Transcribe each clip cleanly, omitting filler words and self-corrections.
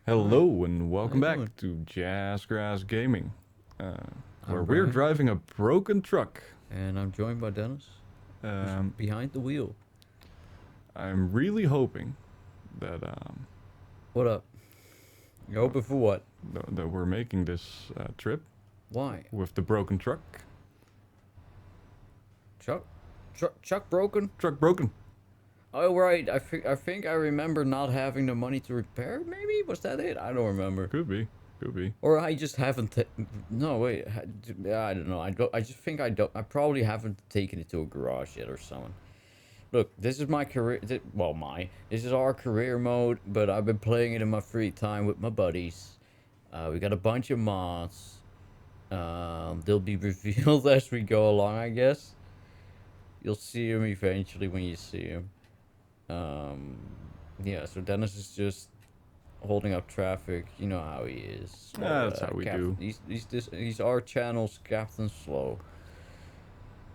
Hello and welcome How you doing? back to Jazzgrass Gaming, uh, where I'm we're Brian, driving a broken truck. and I'm joined by Dennis, who's Um, behind the wheel. I'm really hoping that What up? You hoping for what? that we're making this trip Why? with the broken truck. Chuck? Chuck broken? Truck broken. Oh right, I think I remember not having the money to repair. Maybe was that it? I don't remember. Could be. Could be. Or I just haven't. No wait, I don't know. I just think I don't. I probably haven't taken it to a garage yet or something. Look, this is my career. This is our career mode. But I've been playing it in my free time with my buddies. We got a bunch of mods. They'll be revealed as we go along, I guess. You'll see them eventually when you see them. Um, yeah, so Dennis is just holding up traffic. You know how he is. Yeah, that's how we do. He's our channel's Captain Slow.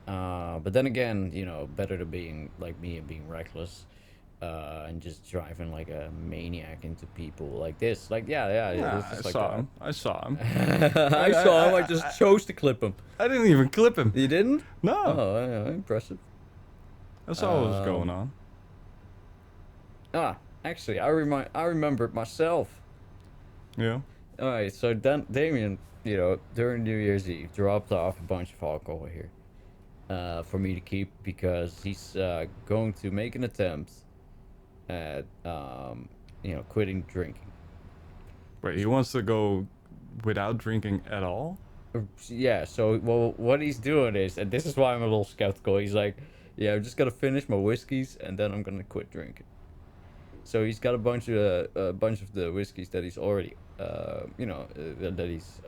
But then again, better to being like me and being reckless. And just driving like a maniac into people like this. Like, yeah, Yeah, this I is like saw him. I saw him. I saw him. I just chose to clip him. I didn't even clip him. You didn't? No, Oh, yeah, impressive. I saw what was going Um, on. Actually, I remember it myself. Yeah. All right, so Damien, during New Year's Eve, dropped off a bunch of alcohol here, for me to keep because he's going to make an attempt at, quitting drinking. Wait, he wants to go without drinking at all? Yeah, so well, what he's doing is, and this is why I'm a little skeptical. He's like, yeah, I'm just gonna finish my whiskeys and then I'm gonna quit drinking. So he's got a bunch of the whiskeys that he's already, that he's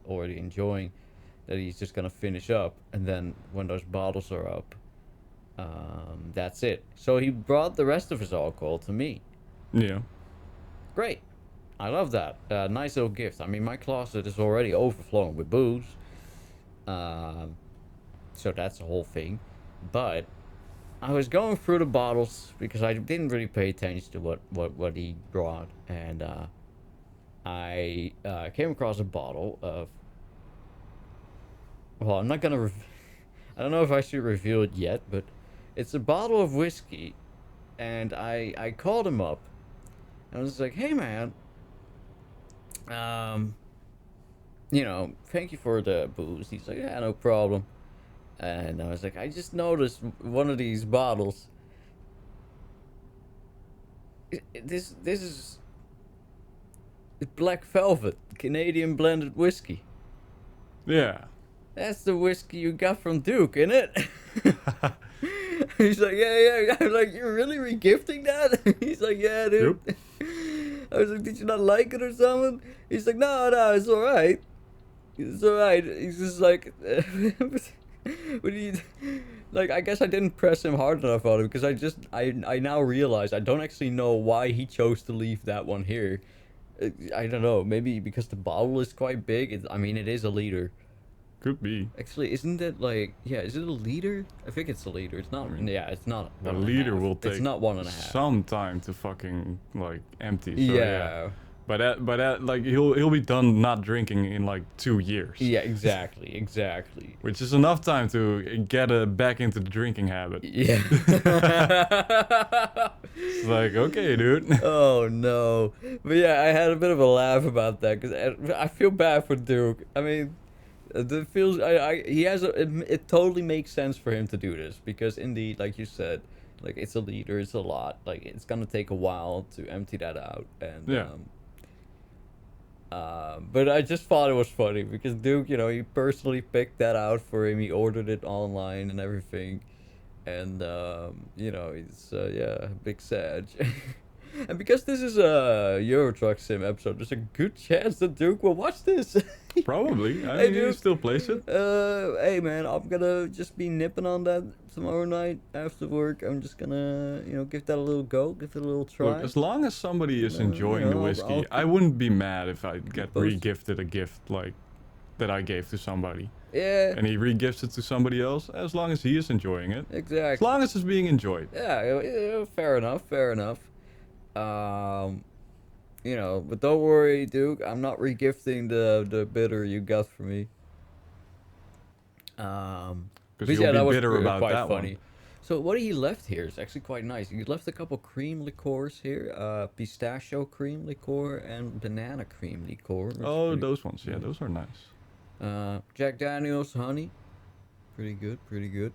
already enjoying, that he's just gonna finish up, and then when those bottles are up, that's it. So he brought the rest of his alcohol to me. Yeah. Great. I love that. Nice little gift. I mean, my closet is already overflowing with booze. Um, so that's the whole thing. But I was going through the bottles because I didn't really pay attention to what he brought. And I came across a bottle of. Well, I'm not going to. I don't know if I should reveal it yet, but it's a bottle of whiskey. And I called him up. And I was like, hey, man. Um, thank you for the booze. He's like, yeah, no problem. And I was like, I just noticed one of these bottles. This is Black Velvet Canadian blended whiskey. Yeah. That's the whiskey you got from Duke, isn't it? He's like, yeah. I'm like, you're really regifting that? He's like, yeah, dude. Yep. I was like, did you not like it or something? He's like, no, it's all right. It's all right. He's just like, what do you, like? I guess I didn't press him hard enough on it because I now realize I don't actually know why he chose to leave that one here. I don't know. Maybe because the bottle is quite big. I mean, it is a liter. Could be. Actually, isn't it like, yeah? Is it a liter? I think it's a liter. It's not. I mean, Yeah, it's not. A One and a leader half. will take It's not one and a half. some time to fucking like empty. So, Yeah. But like he'll be done not drinking in like 2 years. Yeah. Exactly. Which is enough time to get back into the drinking habit. Yeah. It's like, okay, dude. Oh no. But yeah, I had a bit of a laugh about that because I feel bad for Duke. I mean, the feels he has it totally makes sense for him to do this because indeed, like you said, like it's a liter, it's a lot. Like it's gonna take a while to empty that out, and Yeah. but I just thought it was funny because Duke, he personally picked that out for him. He ordered it online and everything, and he's yeah, big Sag. And because this is a Euro Truck Sim episode, there's a good chance that Duke will watch this. Probably. I Hey, mean, he dude. still plays it. Hey man, I'm gonna just be nipping on that tomorrow night after work. I'm just gonna, give that a little go, give it a little try. Look, as long as somebody is enjoying the I'll whiskey, I wouldn't be mad if I get Post- re-gifted a gift like that I gave to somebody. Yeah, And he re-gifts it to somebody else, as long as he is enjoying it. As exactly. long as it's being enjoyed. Yeah, fair enough. You know, but don't worry, Duke. I'm not regifting the bitter you got for me. Because But you'll yeah, be that was bitter about quite that one. funny. So what he left here is actually quite nice. He left a couple cream liqueurs here, pistachio cream liqueur and banana cream liqueur. Which is Oh, pretty those ones. Yeah, nice. those are nice. Jack Daniels honey, pretty good, pretty good.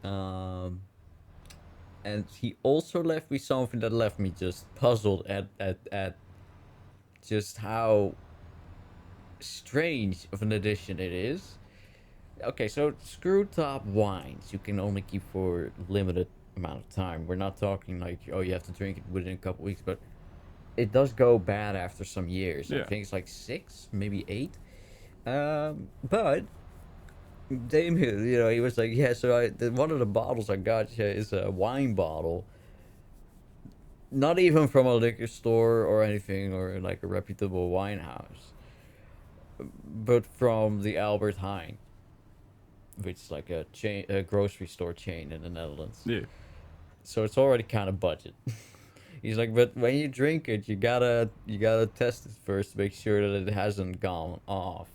Um, and he also left me something that left me just puzzled at just how strange of an addition it is. Okay, so screw top wines you can only keep for limited amount of time. We're not talking like, oh, you have to drink it within a couple weeks, but it does go bad after some years. I Yeah. think it's like 6, maybe 8. But Damien, you know, he was like, yeah. So one of the bottles I got here is a wine bottle, not even from a liquor store or anything or like a reputable wine house, but from the Albert Heijn, which is like a chain, a grocery store chain in the Netherlands. Yeah. So it's already kind of budget. He's like, but when you drink it, you gotta test it first to make sure that it hasn't gone off.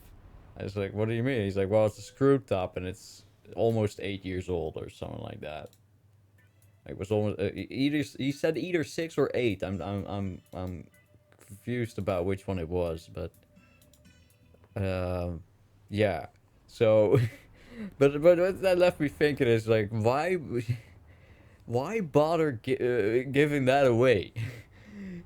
I was like, what do you mean? He's like, well, it's a screw top and it's almost 8 years old or something like that. It was almost either he said either 6 or 8. I'm confused about which one it was, but yeah. So, but what that left me thinking is like, why bother giving that away?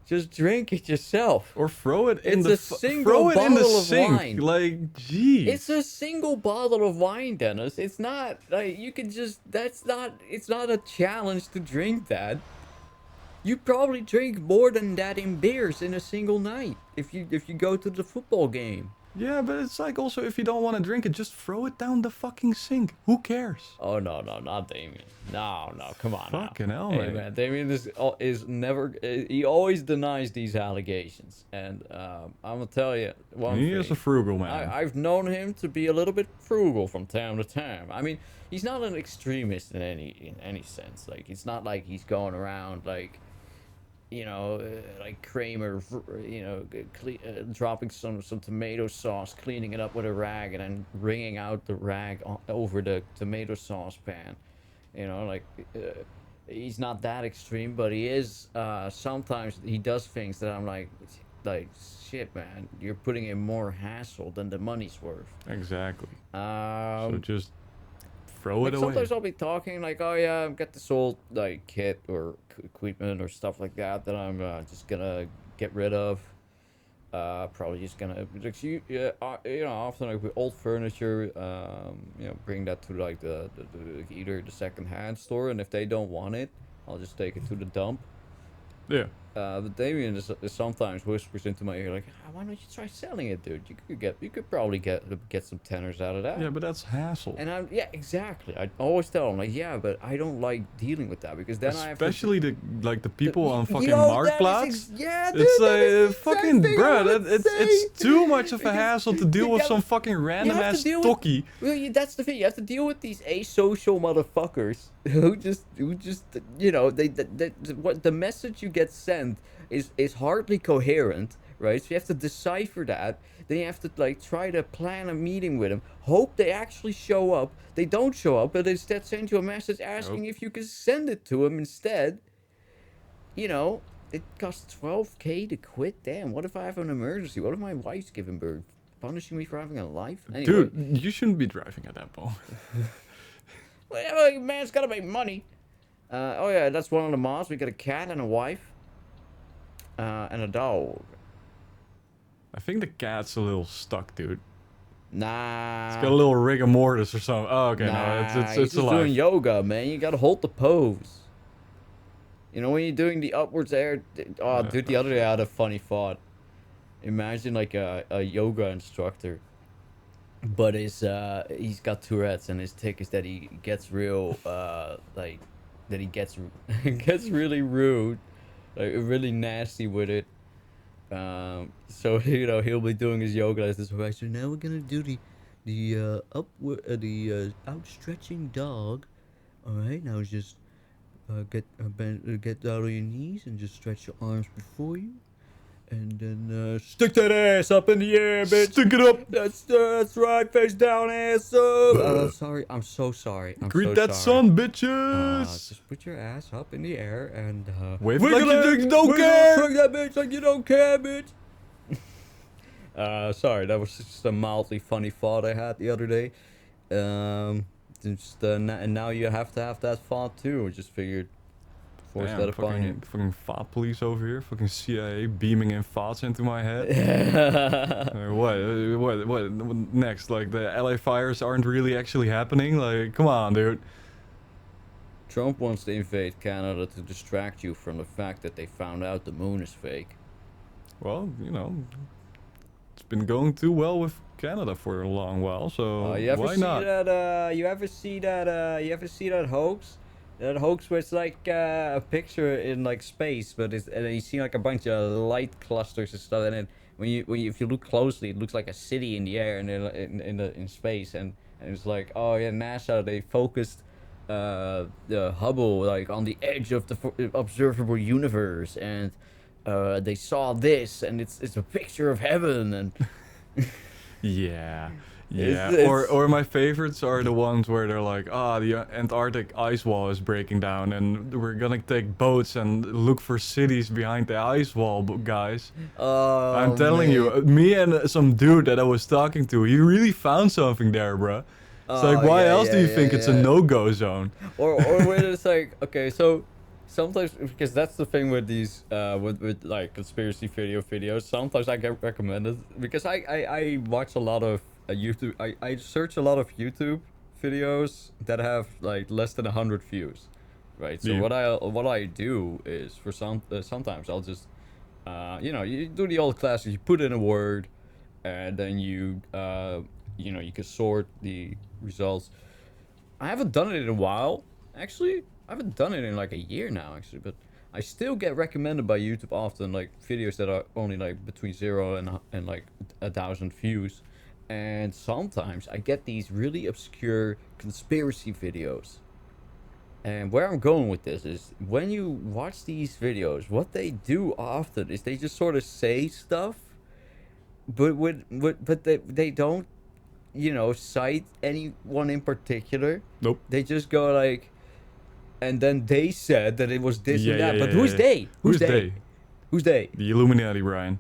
Just drink it yourself. Or throw it in It's the a single throw it in the bottle of sink. wine. Like, jeez. It's a single bottle of wine, Dennis. It's not like you can just. That's not. It's not a challenge to drink that. You probably drink more than that in beers in a single night if you go to the football game. Yeah, but it's like also if you don't want to drink it, just throw it down the fucking sink. Who cares? Oh no, not Damien. No, come on. Fucking now. hell, Hey, man. man. Damien is never. He always denies these allegations, and I'm gonna tell you one He thing. is a frugal man. I've known him to be a little bit frugal from time to time. I mean, he's not an extremist in any sense. Like, it's not like he's going around like, you know, like Kramer, you know, dropping some tomato sauce, cleaning it up with a rag, and then wringing out the rag over the tomato sauce pan. You know, like, he's not that extreme, but he is. Sometimes he does things that I'm like, shit, man, you're putting in more hassle than the money's worth. Exactly. So Um, just throw like it away. sometimes I'll be talking like, oh yeah, I've got this old like kit or equipment or stuff like that that I'm just gonna get rid of. Probably just gonna like you know, often like with old furniture, you know, bring that to like the either the second hand store, and if they don't want it, I'll just take it to the dump. Yeah. But Damien is sometimes whispers into my ear like, why don't you try selling it, dude? You could probably get some tenors out of that. Yeah, but that's hassle. And yeah, exactly. I always tell him like, yeah, but I don't like dealing with that because then Especially the people on fucking Yo, Marktplaats. yeah, dude, It's that is like the fucking exact thing I bruh. would say. It's too much of a Because hassle to deal you with gotta- some fucking random have to ass deal with- stokkie. Well, that's the thing. You have to deal with these asocial motherfuckers who just you know what the message you get sent is hardly coherent, right? So you have to decipher that. Then you have to like try to plan a meeting with them. Hope they actually show up. They don't show up, but instead send you a message asking if you can send it to them instead. You know, it costs 12K to quit. Damn, what if I have an emergency? What if my wife's giving birth? Punishing me for having a life? Anyway. Dude, you shouldn't be driving at that point. Well, man's gotta make money. Oh yeah, that's one of the mods. We got a cat and a wife. And a dog. I think the cat's a little stuck, dude. Nah. It's got a little rigor mortis or something. Oh, okay, no, he's it's just alive. doing yoga, man. You gotta hold the pose. You know when you're doing the upwards air. Oh, dude, the other day I had a funny thought. Imagine like a yoga instructor, but he's got Tourette's, and his tick is that he gets real like that he gets gets really rude, like really nasty with it. So you know he'll be doing his yoga as this. Right, so now we're gonna do the outstretching dog. All right, now just get down on your knees and just stretch your arms before you. And then stick that ass up in the air, bitch. Stick it up. That's right, face down, ass up. Sorry, I'm so sorry. I'm Greet so that sorry. sun, bitches. Just put your ass up in the air and Wave like you don't care. Swing that bitch like you don't care, bitch. Sorry, that was just a mildly funny thought I had the other day. And now you have to have that thought too. I just figured force Damn, that upon you. fucking thought police over here. Fucking CIA beaming in thoughts into my head. What next? Like the LA fires aren't really actually happening? Like, come on, dude. Trump wants to invade Canada to distract you from the fact that they found out the moon is fake. Well, you know, it's been going too well with Canada for a long while, so why not? You ever see that hoax? That hoax where it's like a picture in like space, but and then you see like a bunch of light clusters and stuff, and then if you look closely, it looks like a city in the air and in space, and it's like, oh yeah, NASA, they focused the Hubble like on the edge of the observable universe, and they saw this, and it's a picture of heaven, and Yeah. It's- Or my favorites are the ones where they're like, the Antarctic ice wall is breaking down, and we're gonna take boats and look for cities behind the ice wall, guys. oh, I'm telling man. you, me and some dude that I was talking to, he really found something there, bruh. It's like, Oh, why yeah, else do you yeah, think it's a yeah. no-go zone? or when it's like, okay, so sometimes, because that's the thing with these with like conspiracy videos, sometimes I get recommended because I watch a lot of YouTube. I search a lot of YouTube videos that have like less than 100 views, right? So Yeah. what I do is for sometimes I'll just you do the old classic, you put in a word, and then you you can sort the results. I haven't done it in a while, actually. I haven't done it in like a year now, actually, but I still get recommended by YouTube often, like videos that are only like between 0 and like 1,000 views. And sometimes I get these really obscure conspiracy videos. And where I'm going with this is when you watch these videos, what they do often is they just sort of say stuff, but they don't, cite anyone in particular. Nope. They just go like, and then they said that it was this Yeah, and that. yeah, But yeah, who's yeah. they? Who's they? Who's they? The Illuminati, Brian.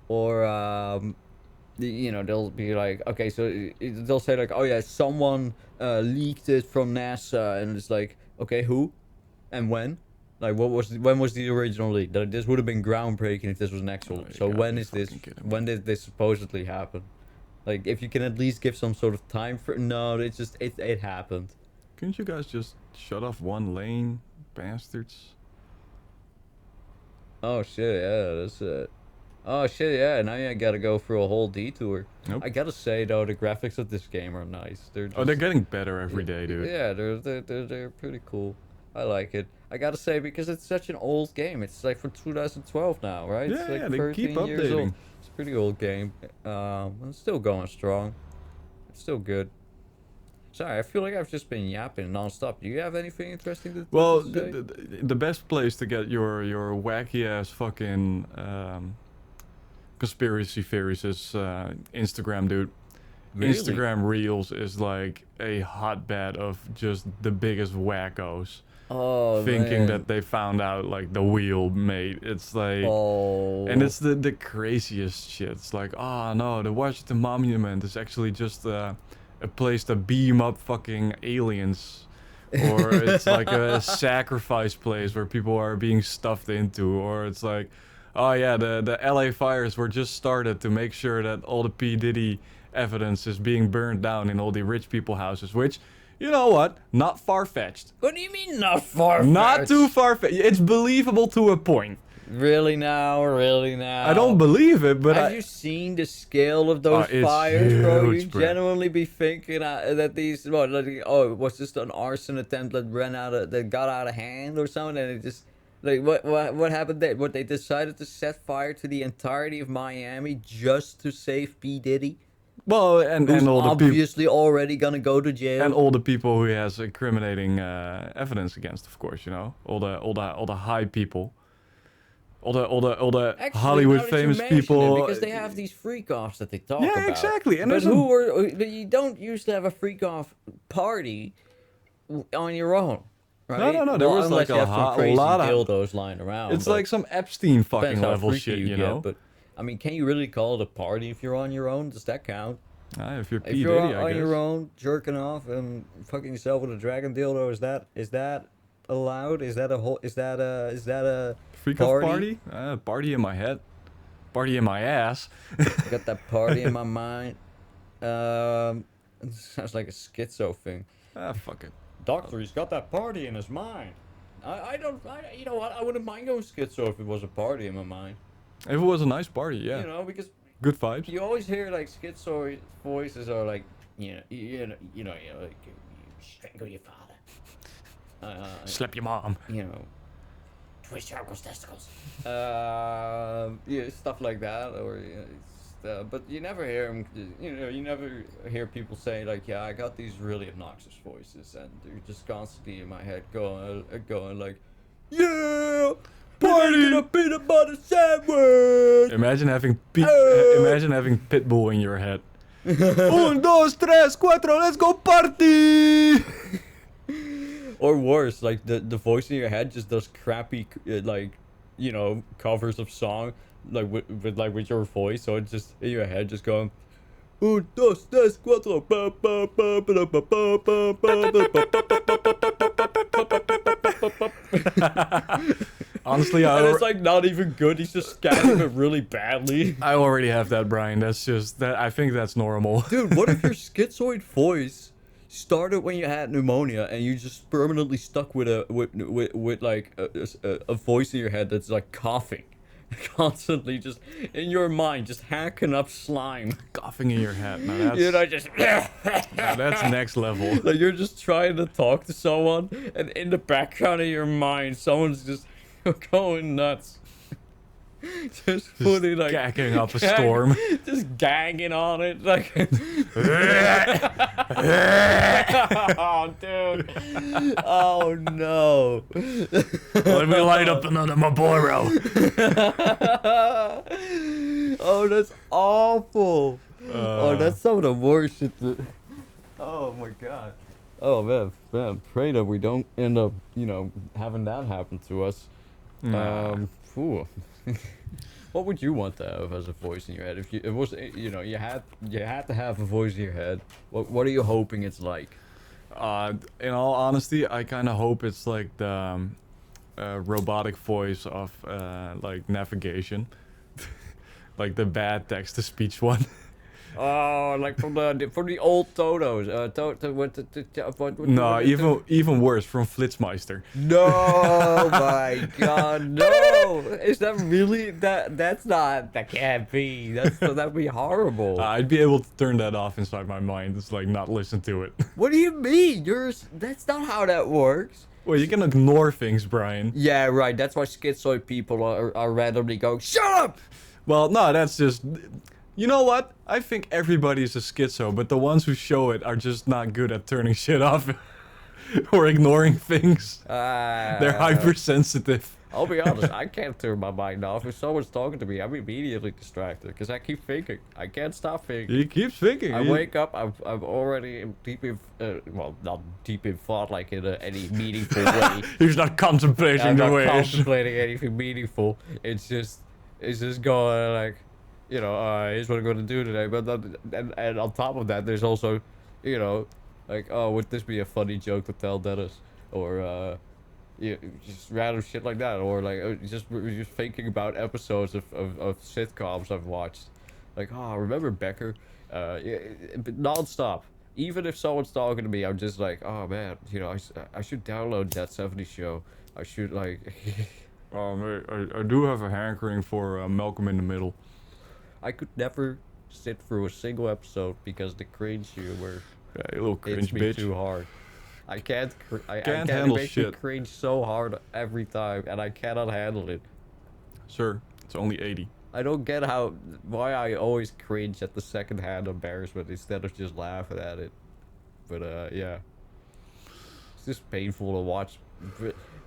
Or they'll be like, okay, so they'll say like, oh yeah, someone leaked it from NASA, and it's like, okay, who, and when? Like, when was the original leak? That this would have been groundbreaking if this was an actual. Oh, you So gotta when be is this? fucking kidding me. When did this supposedly happen? Like, if you can at least give some sort of time for. No, it's just it happened. Couldn't you guys just shut off one lane, bastards? Oh shit, yeah, that's it. Oh shit, yeah, now I gotta go through a whole detour. Nope. I gotta say though, the graphics of this game are nice. They're Oh, they're just- getting better every day, dude. Yeah, they're pretty cool. I like it. I gotta say, because it's such an old game. It's like from 2012 now, right? It's Yeah, like yeah, they keep 13 years old. updating. It's a pretty old game. It's still going strong. It's still good. Sorry, I feel like I've just been yapping nonstop. Do you have anything interesting to Well, to say? the best place to get your wacky ass fucking conspiracy theories is Instagram, dude. Really? Instagram Reels is like a hotbed of just the biggest wackos. Oh, Thinking man. that they found out like the wheel mate. It's like, Oh. and it's the craziest shit. It's like, oh no, the Washington Monument is actually just a place to beam up fucking aliens. Or it's like a sacrifice place where people are being stuffed into. Or it's like, oh yeah, the LA fires were just started to make sure that all the P. Diddy evidence is being burned down in all the rich people houses, which, you know what, not far-fetched. What do you mean not far? Not too far-fetched. It's believable to a point. Really now? Really now? I don't believe it, but Have you seen the scale of those it's fires, bro? You huge, bro. genuinely be thinking that these, it was just an arson attempt that got out of hand or something, and it just, like, what happened there? What, they decided to set fire to the entirety of Miami just to save P. Diddy, well, and who's all the people. obviously already gonna go to jail. And all the people who he has incriminating evidence against, of course, you know, all the high people. all the Actually, Hollywood now that you famous mention it, people. because they have these freak-offs that they talk Yeah, about. exactly, and but there's you don't used to have a freak-off party on your own, right? no. There Well, was like unless you have some crazy lot of. dildos lying around. It's but like some Epstein fucking depends how level freaky shit, you get, know. But I mean, can you really call it a party if you're on your own? Does that count? If you're P If you're Diddy, I on guess. your own, jerking off and fucking yourself with a dragon dildo, is that allowed? Is that a Freak off party? Party in my head. Party in my ass. Got that party in my mind. It sounds like a schizo thing. Fuck it. Doctor, he's got that party in his mind. You know what? I wouldn't mind going schizo if it was a party in my mind. If it was a nice party, yeah. You know, because Good vibes. you always hear like schizo voices are like, like you strangle your father. Slap your mom. You know, twist your uncle's testicles. Yeah, stuff like that, or but you never hear them. You never hear people say like, "Yeah, I got these really obnoxious voices," and they're just constantly in my head going like, "Yeah, party a peanut butter sandwich." Imagine having Pitbull in your head. Un, dos, tres, cuatro, let's go party! Or worse, like the voice in your head just does crappy covers of song with your voice, so it's just in your head just going un, dos, tres, cuatro, ba, ba, ba, ba, ba, ba, ba, ba, ba. Honestly, And it's like not even good. He's just scanning it really badly. I already have that, Brian. That's just that. I think that's normal. Dude, what if your schizoid voice started when you had pneumonia and you just permanently stuck with a voice in your head that's like coughing constantly, just in your mind, just hacking up slime. Coughing in your head. Now that's now that's next level. Like you're just trying to talk to someone, and in the background of your mind, someone's just going nuts. Just putting like Gacking up a storm. Just gagging on it like. Oh, dude. Oh no. Let me light up another Marlboro. Oh, that's awful. Oh, that's some of the worst shit. Oh my god. Oh man, pray that we don't end up, having that happen to us. Phew. What would you want to have as a voice in your head? If it was, you had to have a voice in your head. What are you hoping it's like? In all honesty, I kind of hope it's like the robotic voice of like navigation, like the bad text-to-speech one. Oh, like from the old Totos. No, even worse, from Flitsmeister. No, my God, no! Is that really That's not. That can't be. That'd be horrible. I'd be able to turn that off inside my mind. It's like not listen to it. What do you mean? That's not how that works. Well, you can ignore things, Brian. Yeah, right. That's why schizoid people are randomly going, "Shut up!" Well, no, that's just. You know what? I think everybody's a schizo, but the ones who show it are just not good at turning shit off or ignoring things. They're hypersensitive. I'll be honest, I can't turn my mind off. If someone's talking to me, I'm immediately distracted because I keep thinking. I can't stop thinking. He keeps thinking. I wake up, I'm already deep in, not deep in thought like in any meaningful way. He's not contemplating I'm the not ways. contemplating anything meaningful. It's just going like, here's what I'm going to do today. But and on top of that, there's also, like, oh, would this be a funny joke to tell Dennis? Or, just random shit like that. Or, like, just thinking about episodes of sitcoms I've watched. Like, oh, remember Becker? But non-stop. Even if someone's talking to me, I'm just like, oh, man, I should download that 70s show. I should, like... I do have a hankering for Malcolm in the Middle. I could never sit through a single episode because the cringe humor Yeah, you little cringe hits me bitch. too hard. I can't handle make me shit. cringe so hard every time, and I cannot handle it. Sir, it's only 80. I don't get why I always cringe at the second-hand embarrassment instead of just laughing at it. But yeah, it's just painful to watch.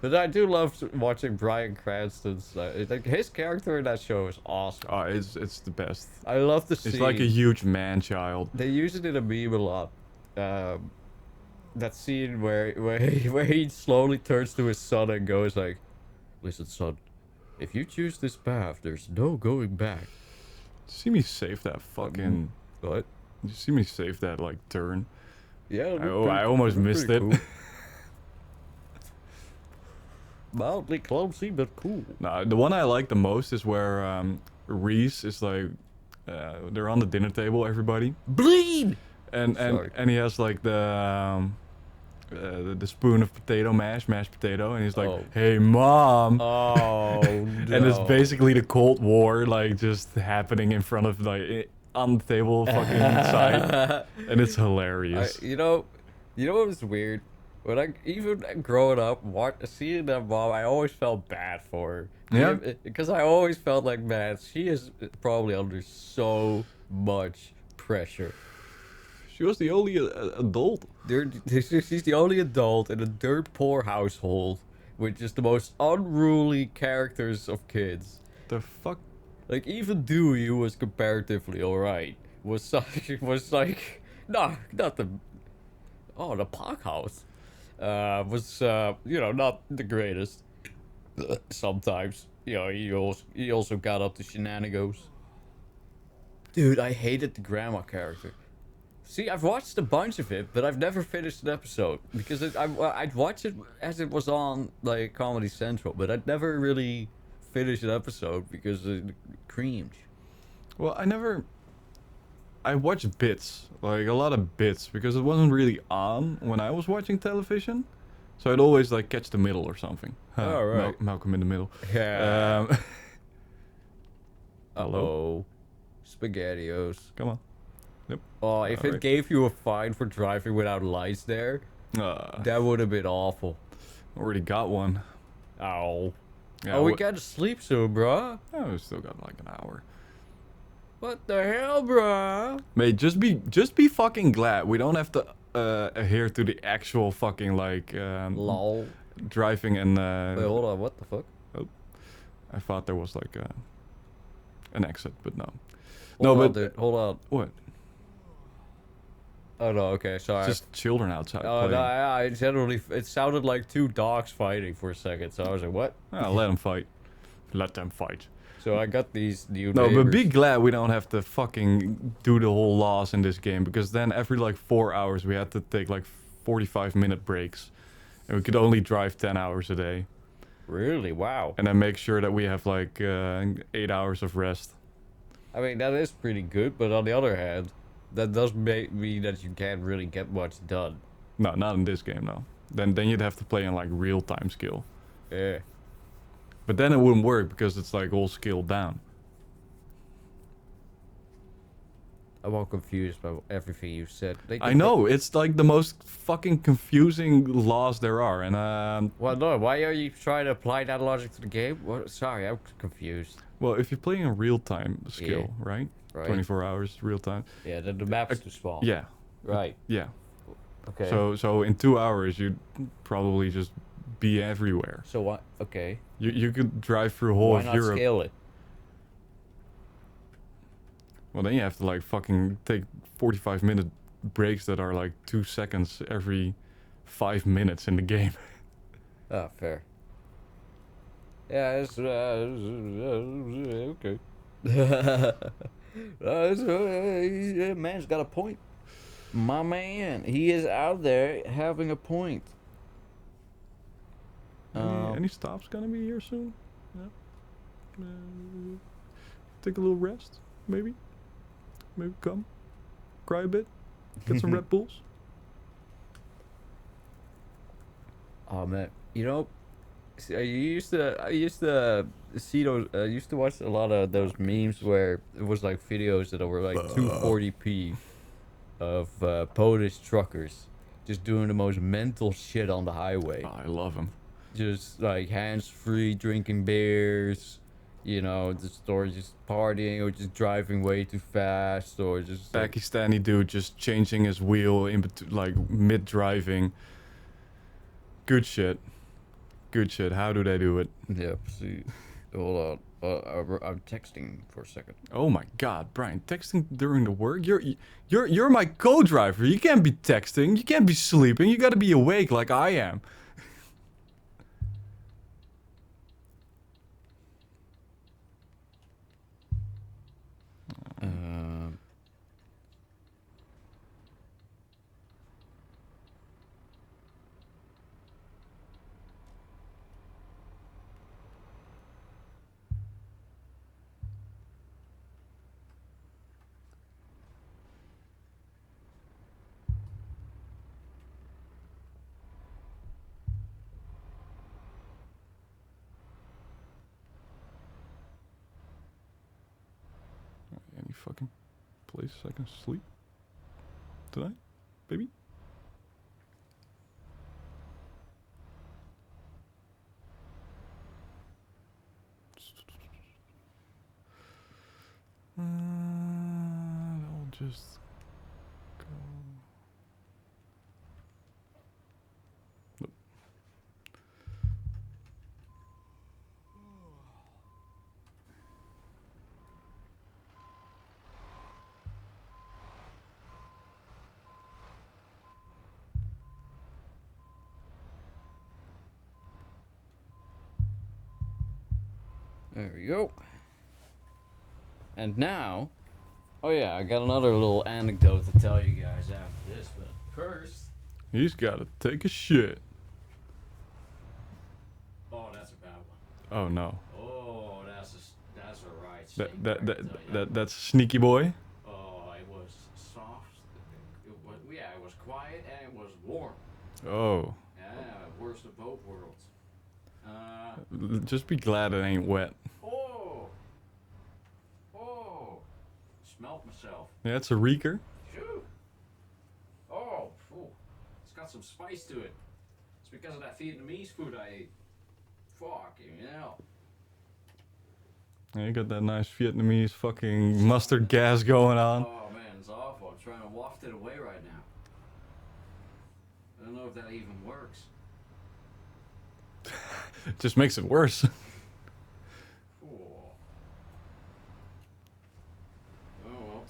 But I do love watching Bryan Cranston's. Like his character in that show is awesome. Oh, it's the best. I love the It's scene. like a huge man child. They use it in a meme a lot. That scene where he slowly turns to his son and goes like, "Listen, son, if you choose this path, there's no going back." See me save that fucking. What? You see me save that like turn. Yeah. I almost missed it. Cool. Mildly clumsy, but cool. No, the one I like the most is where Reese is like, they're on the dinner table, everybody, Bleed. and Sorry. and he has like the spoon of mashed potato, and he's like, Oh. "Hey, mom." Oh no. And it's basically the Cold War, like just happening in front of like on the table, fucking side, and it's hilarious. You know what was weird? When even growing up, seeing that mom, I always felt bad for her. Yeah. Because I always felt like, man, she is probably under so much pressure. She was the only adult. She's the only adult in a dirt poor household with just the most unruly characters of kids. The fuck? Like even Dewey, who was comparatively alright, was like no, not the the Park House. Was not the greatest. Sometimes he also got up to shenanigans. Dude, I hated the grandma character. See, I've watched a bunch of it, but I've never finished an episode because I'd watch it as it was on like Comedy Central, but I'd never really finish an episode because it cringe. Well, I watched bits, like a lot of bits, because it wasn't really on when I was watching television. So I'd always like catch the middle or something. Oh, right. Malcolm in the Middle. Yeah. Hello? SpaghettiOs. Come on. Yep. Oh, if it Alright. gave you a fine for driving without lights there, that would have been awful. Already got one. Ow. Yeah, Oh, we gotta sleep soon, bruh. Oh, we still got like an hour. What the hell, bruh? Mate, just be fucking glad we don't have to adhere to the actual fucking like Lol. driving and Wait, hold on. What the fuck? I thought there was like an exit, but no. Hold on, but dude. Hold on. what? Oh no. Okay, sorry. Just children outside Oh playing. no! I generally it sounded like two dogs fighting for a second, so I was like, "What?" Let them fight. Let them fight. So I got these new. No, but be neighbors. glad we don't have to fucking do the whole laws in this game, because then every like 4 hours we had to take like 45-minute breaks, and we could only drive 10 hours a day, Really? Wow. and then make sure that we have like 8 hours of rest. I mean, that is pretty good, but on the other hand, that does mean that you can't really get much done. No, not in this game, no. Then you'd have to play in like real time skill, Yeah. but then it wouldn't work because it's like all scaled down. I'm all confused by everything you said. I know, it's like the most fucking confusing laws there are, and Well, no. Why are you trying to apply that logic to the game? What? Sorry, I'm confused. well, if you're playing in real time skill, right? Right. 24 hours real time. Yeah, the map is too small. Yeah, Right. yeah. Okay. So in 2 hours you'd probably just be everywhere. So what? Okay. You could drive through whole Why of not Europe. scale it? Well, then you have to like fucking take 45-minute breaks that are like 2 seconds every 5 minutes in the game. Ah, fair. Yeah, it's okay. Man's got a point. My man, he is out there having a point. Any stops gonna be here soon? Yeah. Take a little rest, maybe. Maybe come, cry a bit, get some Red Bulls. Oh man, I used to see those. I used to watch a lot of those memes where it was like videos that were like 240p of Polish truckers just doing the most mental shit on the highway. Oh, I love him. Just like hands free, drinking beers. Or just partying, or just driving way too fast, or just like, Pakistani dude just changing his wheel in between, like mid driving. Good shit. good shit. How do they do it? Yep. See, hold on. I'm texting for a second. Oh my God, Brian, texting during the work? You're my co-driver. You can't be texting. You can't be sleeping. You gotta be awake like I am. Any fucking place I can sleep tonight, baby? I'll just go. Nope. There we go. And now, oh yeah, I got another little anecdote to tell you guys after this, but first... He's gotta take a shit. Oh, that's a bad one. Oh no. Oh, that's a right That's a sneaky boy. Oh, it was soft. It was quiet and it was warm. Oh. Yeah, worst of both worlds. Just be glad it ain't wet. Smelt myself. Yeah, it's a reeker. Phew. Oh, phew. It's got some spice to it. It's because of that Vietnamese food I ate. Fucking hell. Yeah, you got that nice Vietnamese fucking mustard gas going on. Oh man, it's awful. I'm trying to waft it away right now. I don't know if that even works. It just makes it worse.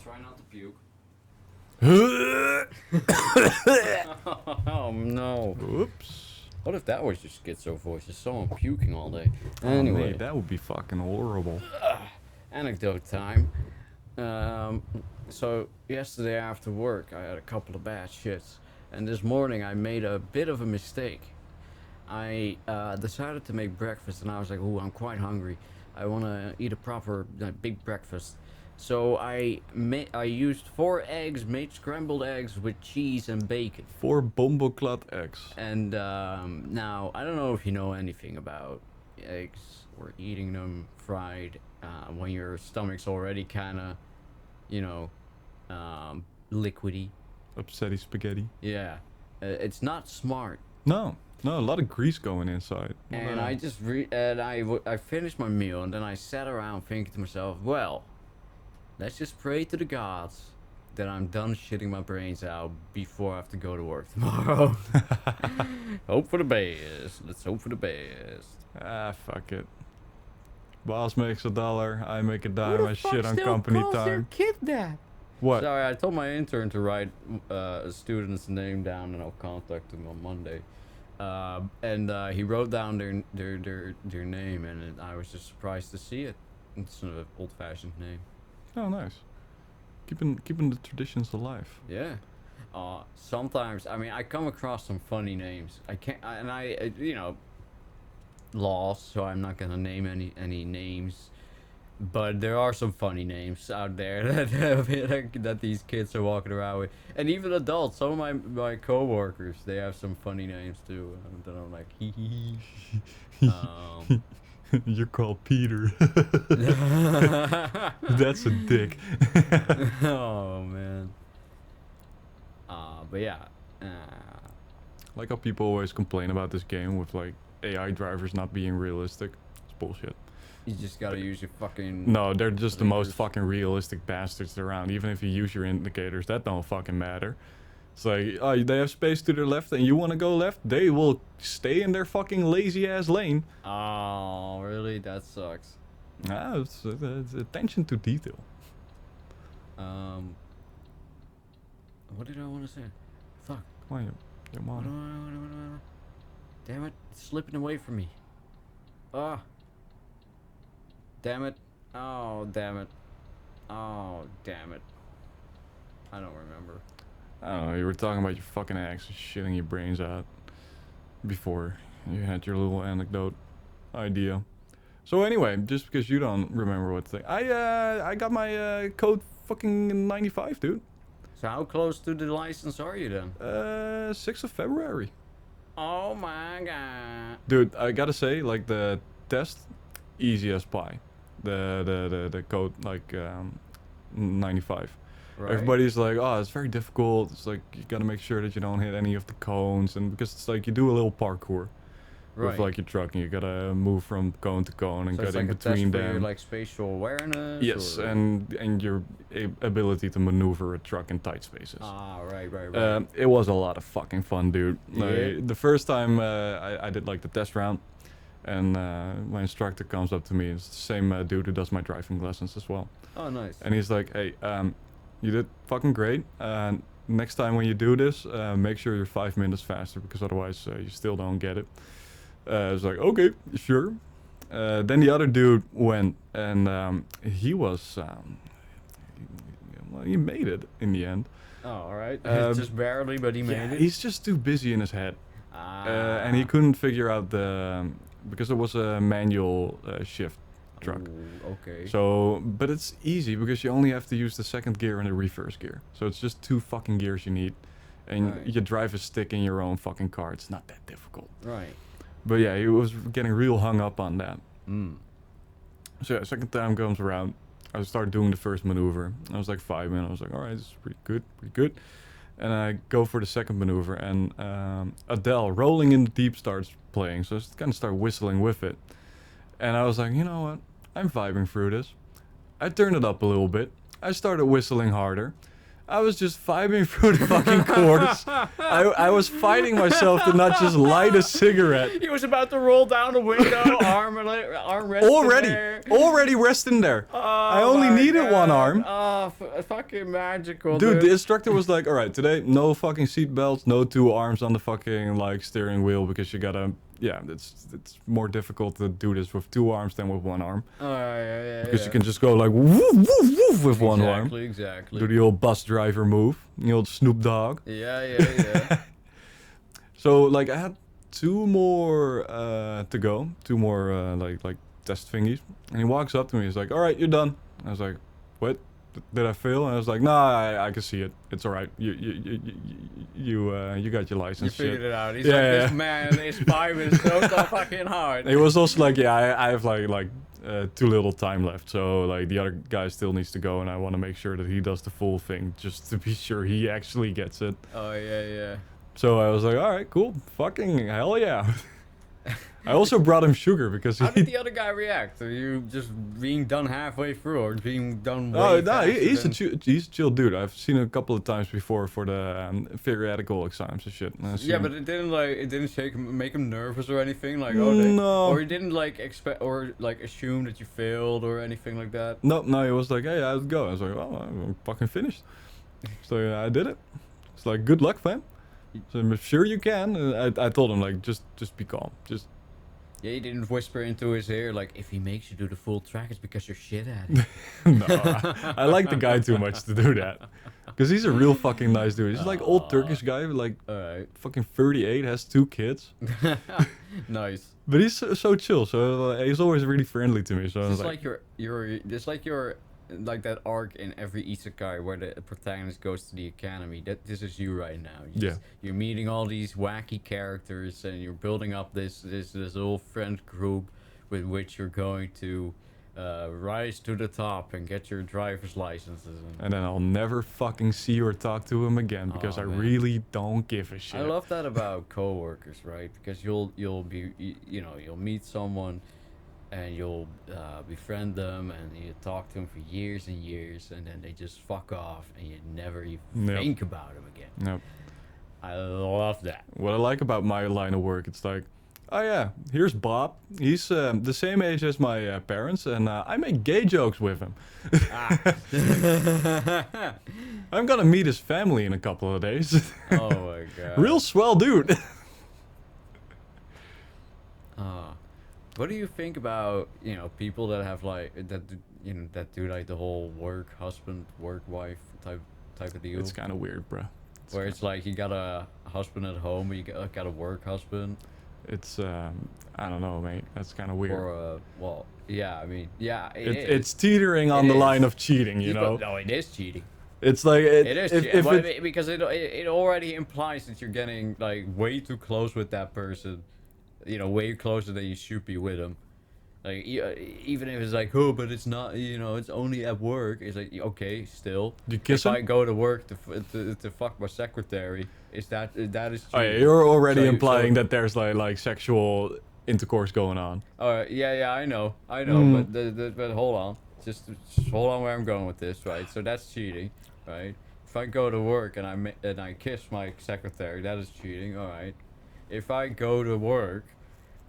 Try not to puke. Oh no. Oops. What if that was your schizo voice? Just someone puking all day. Anyway. Mate, that would be fucking horrible. Anecdote time. So yesterday after work I had a couple of bad shits. And this morning I made a bit of a mistake. I decided to make breakfast and I was like, ooh, I'm quite hungry. I want to eat a proper big breakfast. So I used 4 eggs, made scrambled eggs with cheese and bacon. 4 bomboclat eggs. And now, I don't know if you know anything about eggs or eating them fried when your stomach's already kind of, you know, liquidy. Upsetty spaghetti. Yeah. It's not smart. No, a lot of grease going inside. And I just I finished my meal and then I sat around thinking to myself, well, let's just pray to the gods that I'm done shitting my brains out before I have to go to work tomorrow. Hope for the best. Let's hope for the best. Ah, fuck it. Boss makes $1, I make a dime. I shit on company time. Kid that? What? Sorry, I told my intern to write a student's name down and I'll contact him on Monday. And he wrote down their name and I was just surprised to see it. It's an old-fashioned name. Oh, nice. Keeping the traditions alive. Yeah. Sometimes, I mean, I come across some funny names. I you know, lost, so I'm not gonna name any names. But there are some funny names out there that these kids are walking around with, and even adults. Some of my coworkers, they have some funny names too. That I'm like, hee hee hee. You're called Peter. That's a dick. Oh man. But yeah. Like how people always complain about this game with like AI drivers not being realistic. It's bullshit. You just gotta use your fucking... No, they're just the most fucking realistic bastards around. Even if you use your indicators, that don't fucking matter. It's like, oh, they have space to their left and you want to go left, they will stay in their fucking lazy ass lane. Oh, really? That sucks. It's attention to detail. What did I want to say? Fuck. Come on, your mom. Damn it, it's slipping away from me. Ah. Damn it. Oh, damn it. Oh, damn it. I don't remember. I don't know, you were talking about your fucking ex shitting your brains out before you had your little anecdote idea. So anyway, just because you don't remember what thing, I got my code fucking 95, dude. So how close to the license are you then? 6th of February. Oh my god. Dude, I gotta say, like, the test, easy as pie. The code, like, 95. Right. Everybody's like, oh, it's very difficult. It's like, you gotta make sure that you don't hit any of the cones. And because it's like, you do a little parkour with, like, your truck. And you gotta move from cone to cone and So get it's in like between a test for them. your, like, spatial awareness? Yes, or? and your ability to maneuver a truck in tight spaces. Ah, right. It was a lot of fucking fun, dude. Yeah. Like, the first time I did like the test round, and my instructor comes up to me. It's the same dude who does my driving lessons as well. Oh, nice. And he's like, hey, you did fucking great. Next time when you do this, make sure you're 5 minutes faster, because otherwise you still don't get it. I was like, okay, sure. Then the other dude went, and he was, well, he made it in the end. Oh, alright. Just barely, but he made it. He's just too busy in his head. Ah. And he couldn't figure out because it was a manual shift truck. Ooh, okay. So, but it's easy because you only have to use the second gear and the reverse gear. So it's just 2 fucking gears you need. And Right. you drive a stick in your own fucking car. It's not that difficult. Right. But yeah, he was getting real hung up on that. Mm. So yeah, second time comes around. I started doing the first maneuver. I was like 5 minutes. I was like, all right, this is pretty good. And I go for the second maneuver, and Adele, Rolling in the Deep, starts playing. So I kind of start whistling with it. And I was like, you know what? I'm vibing through this. I turned it up a little bit. I started whistling harder. I was just vibing through the fucking chorus. I was fighting myself to not just light a cigarette. He was about to roll down the window, arm resting Already resting there. Oh, I only my needed one God. arm. Oh, fucking magical, Dude, the instructor was like, all right, today, no fucking seat belts, no 2 arms on the fucking, like, steering wheel, because you gotta, yeah, it's more difficult to do this with 2 arms than with 1 arm. Oh, yeah. Because you can just go like, woof, woof, woof with 1 arm. Exactly. Do the old bus driver move, the old Snoop Dogg. Yeah. So, like, I had 2 more to go, 2 more, like test thingies. And he walks up to me, he's like, all right, you're done. I was like, what? Did I fail? And I was like, nah, I can see it. It's all right. You got your license. You figured it out. He's Yeah, like, yeah. this man is 5 is so fucking hard. It was also like, yeah, I have like too little time left. So like the other guy still needs to go, and I want to make sure that he does the full thing just to be sure he actually gets it. Oh, yeah. So I was like, all right, cool. Fucking hell yeah. I also brought him sugar because How he... did the other guy react? Are you just being done halfway through, or being done way Oh, no, faster he's than- he's a chill dude. I've seen him a couple of times before for the theoretical exams and shit. And I've Yeah, seen but him- it didn't make him nervous or anything. Like, oh, No. or he didn't like expect or like assume that you failed or anything like that. No, he was like, hey, how's it go? I was like, oh, I'm fucking finished. So yeah, I did it. It's like, good luck, fam. So I'm sure you can. I told him, like, just be calm. Just... Yeah, he didn't whisper into his ear like, if he makes you do the full track, it's because you're shit at it. No, I like the guy too much to do that. Because he's a real fucking nice dude. He's like old Turkish guy, like Alright. fucking 38, has 2 kids. Nice. But he's so chill, so he's always really friendly to me. So I was It's like your like that arc in every isekai where the protagonist goes to the academy. This is you right now. You're meeting all these wacky characters, and you're building up this little friend group with which you're going to rise to the top and get your driver's licenses. And then I'll never fucking see or talk to him again because Oh, I man. really don't give a shit. I love that about coworkers, right? Because you'll meet someone and you'll befriend them and you talk to them for years and years, and then they just fuck off and you never even Yep. think about them again. Nope. I love that. What I like about my line of work, it's like, oh yeah, here's Bob. He's the same age as my parents, and I make gay jokes with him. Ah. I'm gonna meet his family in a couple of days. Oh my god. Real swell dude. What do you think about, people that have like that do like the whole work husband, work wife type of deal? It's kind of weird, bro. Where it's like you got a husband at home, but you got a work husband. It's I don't know, mate. That's kind of weird. Or well, yeah, I mean, yeah, It's teetering on the line of cheating, you know. No, it is cheating. It's like It is cheating. Because it already implies that you're getting like way too close with that person. Way closer than you should be with them. Like even if it's like, oh, but it's not. It's only at work. It's like, okay, still. You kiss if him? I go to work to fuck my secretary, that is cheating. Oh yeah, you're already So- implying so- that there's like sexual intercourse going on. Yeah, I know, but hold on, just hold on where I'm going with this, right? So that's cheating, right? If I go to work and I kiss my secretary, that is cheating, all right. If I go to work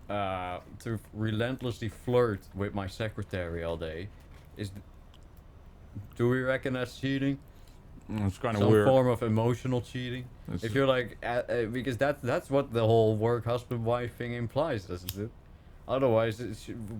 to relentlessly flirt with my secretary all day, do we reckon that's cheating? It's kind of Some weird. form of emotional cheating. It's- If you're like, because that's what the whole work husband wife thing implies, doesn't it? Otherwise,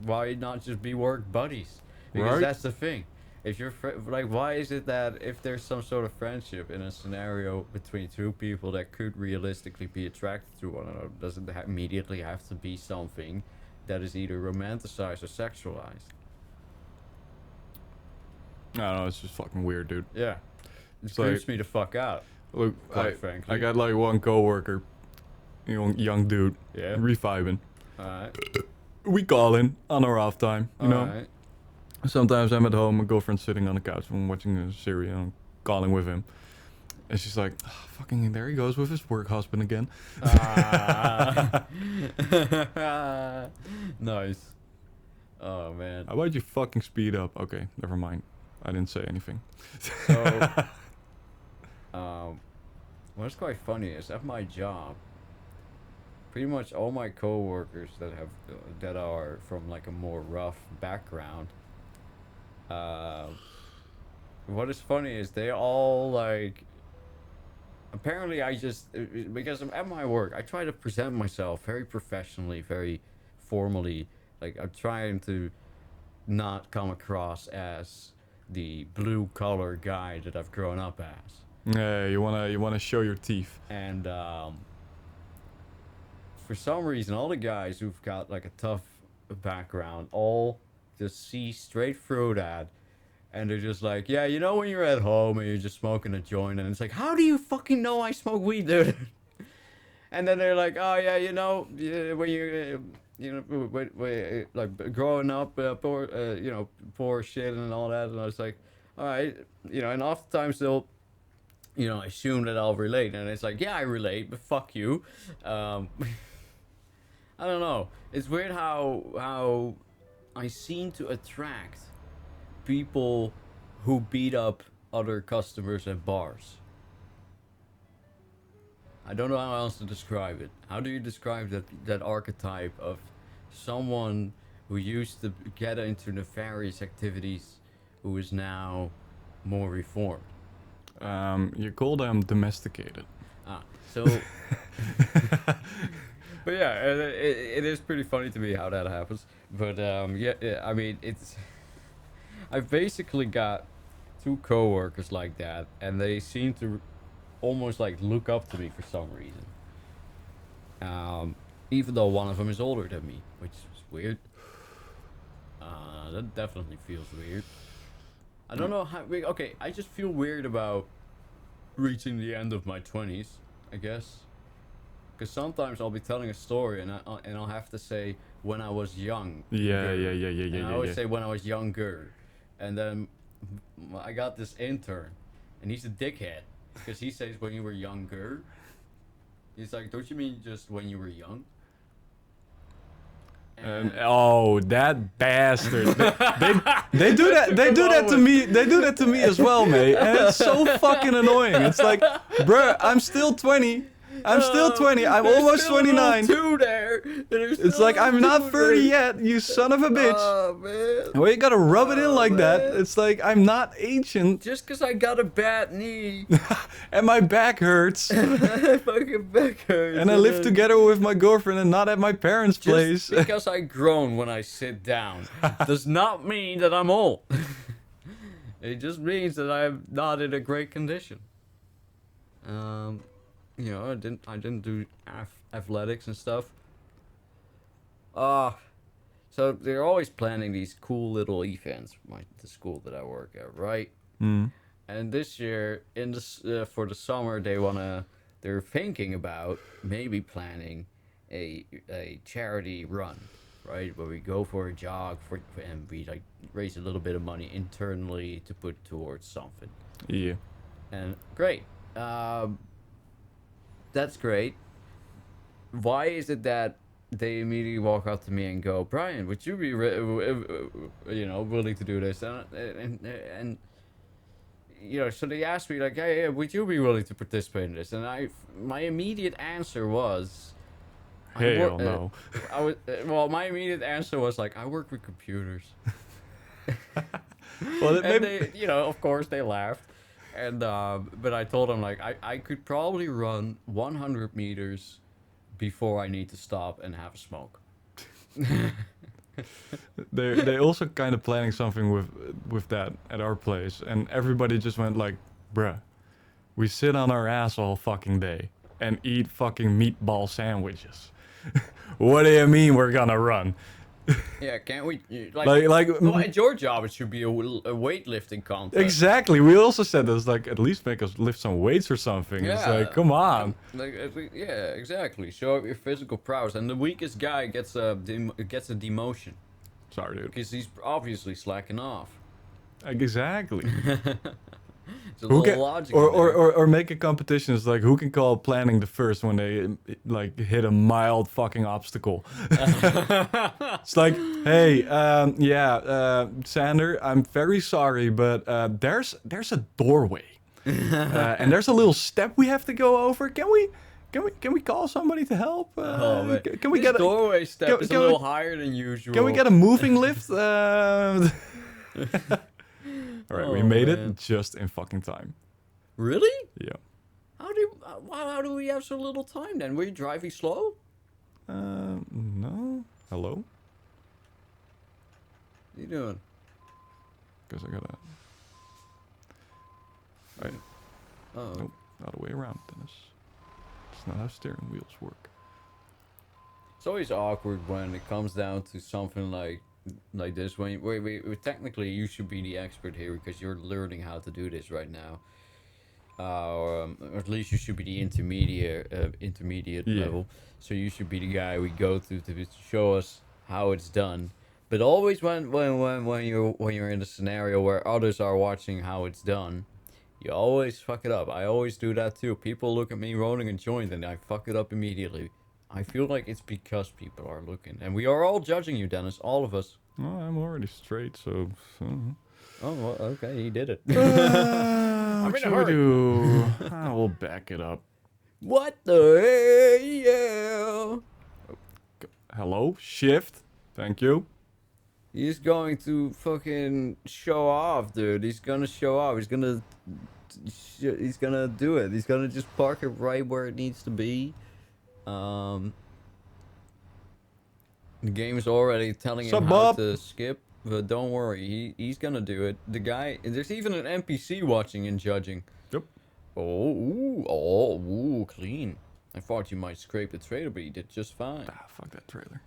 why not just be work buddies? Because Right. that's the thing. If you're like, why is it that if there's some sort of friendship in a scenario between two people that could realistically be attracted to one another, doesn't immediately have to be something that is either romanticized or sexualized? I don't know. It's just fucking weird, dude. Yeah, it It's like- creeps me the fuck out. Look, Quite frankly. I got like one coworker, young dude, Yeah. reviving. Alright. We call in on our off time, you know. Alright. Sometimes I'm at home, my girlfriend's sitting on the couch, I'm watching a series, and I'm calling with him. And she's like, "Ah, fucking, there he goes with his work husband again." Nice. Oh man. How about you fucking speed up? Okay, never mind. I didn't say anything. So, what's quite funny is at my job, pretty much all my coworkers that are from like a more rough background. What is funny is they all like. Apparently, because I'm at my work, I try to present myself very professionally, very formally. Like I'm trying to not come across as the blue collar guy that I've grown up as. Yeah, you wanna show your teeth. And for some reason, all the guys who've got like a tough background all just see straight through that, and they're just like, yeah, when you're at home and you're just smoking a joint, and it's like, how do you fucking know I smoke weed, dude? And then they're like, oh yeah, when you're like growing up, poor shit and all that, and I was like, all right, and oftentimes they'll assume that I'll relate, and it's like, yeah, I relate, but fuck you. I don't know. It's weird how I seem to attract people who beat up other customers at bars. I don't know how else to describe it. How do you describe that archetype of someone who used to get into nefarious activities who is now more reformed? You call them domesticated. So but yeah, it is pretty funny to me how that happens. But yeah, I mean, I've basically got two coworkers like that, and they seem to almost like look up to me for some reason. Even though one of them is older than me, which is weird. That definitely feels weird. I don't know how. Okay, I just feel weird about reaching the end of my 20s, I guess. Because sometimes I'll be telling a story and I'll have to say when I was young. Yeah. And I always say when I was younger. And then I got this intern, and he's a dickhead because he says when you were younger. He's like, don't you mean just when you were young? And oh, that bastard! They do that. They do that to me. They do that to me as well, mate. And it's so fucking annoying. It's like, bruh, I'm still 20. I'm still 20. I'm There's almost still a little 29. two there. There's It's still like, a I'm little not two 30 there. yet, you son of a bitch. Oh, man. Well, you gotta rub it in like that. man. It's like, I'm not ancient, Just because I got a bad knee. and my back hurts. My fucking back hurts. And I live together with my girlfriend and not at my parents' Just place. because I groan when I sit down does not mean that I'm old. It just means that I'm not in a great condition. You know, I didn't do athletics and stuff. So they're always planning these cool little events, the school that I work at, right? Mm. And this year, for the summer, they're thinking about maybe planning a charity run, right? Where we go for a jog and we like raise a little bit of money internally to put towards something. Yeah. And great. That's great. Why is it that they immediately walk up to me and go, Brian, would you be, willing to do this? And you know, so they asked me like, hey, would you be willing to participate in this? And my immediate answer was, Hell no. my immediate answer was like, I work with computers. Well, And they, of course, they laughed. And but I told them like I could probably run 100 meters before I need to stop and have a smoke. they also kind of planning something with that at our place, and everybody just went like, bruh, we sit on our ass all fucking day and eat fucking meatball sandwiches. What do you mean we're gonna run? Yeah, can't we? Like at your job, it should be a weightlifting contest. exactly. We also said this, like, at least make us lift some weights or something. It's like, come on. Yeah, exactly. Show up your physical prowess, and the weakest guy gets a demotion Sorry, dude. because he's obviously slacking off. Exactly. It's a Who little can, logic. or make a competition. It's like, who can call planning the first when they like hit a mild fucking obstacle. It's like, hey, Sander, I'm very sorry, but there's a doorway, and there's a little step we have to go over. Can we call somebody to help? Man. Can we This get doorway step is a can little we- higher than usual. Can we get a moving lift? All right, we made man. it just in fucking time. Really? Yeah. How do we have so little time then? Were you driving slow? No. Hello? What are you doing? Guess I gotta. Right. Oh. Nope. Other way around, Dennis. It's not how steering wheels work. It's always awkward when it comes down to something like this. When technically you should be the expert here because you're learning how to do this right now. Or at least you should be the intermediate Yeah. level. So you should be the guy we go to show us how it's done. But always when you're in a scenario where others are watching how it's done, you always fuck it up. I always do that too. People look at me rolling a joint and I fuck it up immediately. I feel like it's because people are looking. And we are all judging you, Dennis. All of us. Well, I'm already straight, so. Oh, well, okay. He did it. What in a should we hurry. do? We'll back it up. What the hell? Hello? Shift. Thank you. He's going to fucking show off, dude. He's gonna show off. He's gonna do it. He's gonna just park it right where it needs to be. The game is already telling him Sup, how Bob? to skip, but don't worry, he's gonna do it. The guy, there's even an NPC watching and judging. Yep. Oh, clean. I thought you might scrape the trailer, but you did just fine. Fuck that trailer.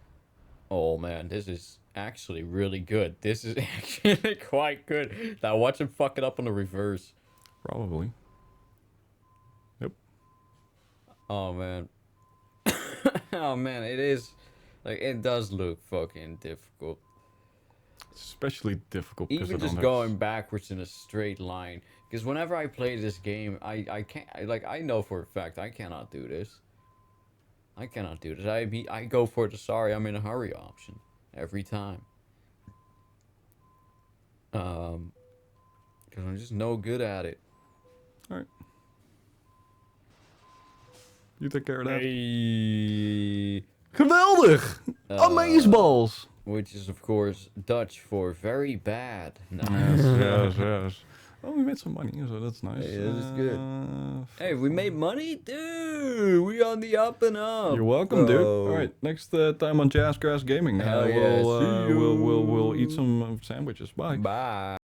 Oh man, this is actually really good. This is actually quite good. Now watch him fuck it up on the reverse. Probably. Yep. Oh man. Oh man, it is. Like, it does look fucking difficult. Especially difficult because Even just going backwards in a straight line. Because whenever I play this game, I can't, I know for a fact I cannot do this. I cannot do this. I go for the sorry I'm in a hurry option every time. Because I'm just no good at it. Alright. You take care of that. Hey. Geweldig! Amazeballs! Which is, of course, Dutch for very bad. No. Yes. Oh, we made some money, so that's nice. Hey, that is good. Hey, we made money? Dude, we on the up and up. You're welcome, dude. All right, next time on Jazzgrass Gaming, Hell yeah, see you. we'll eat some sandwiches. Bye. Bye.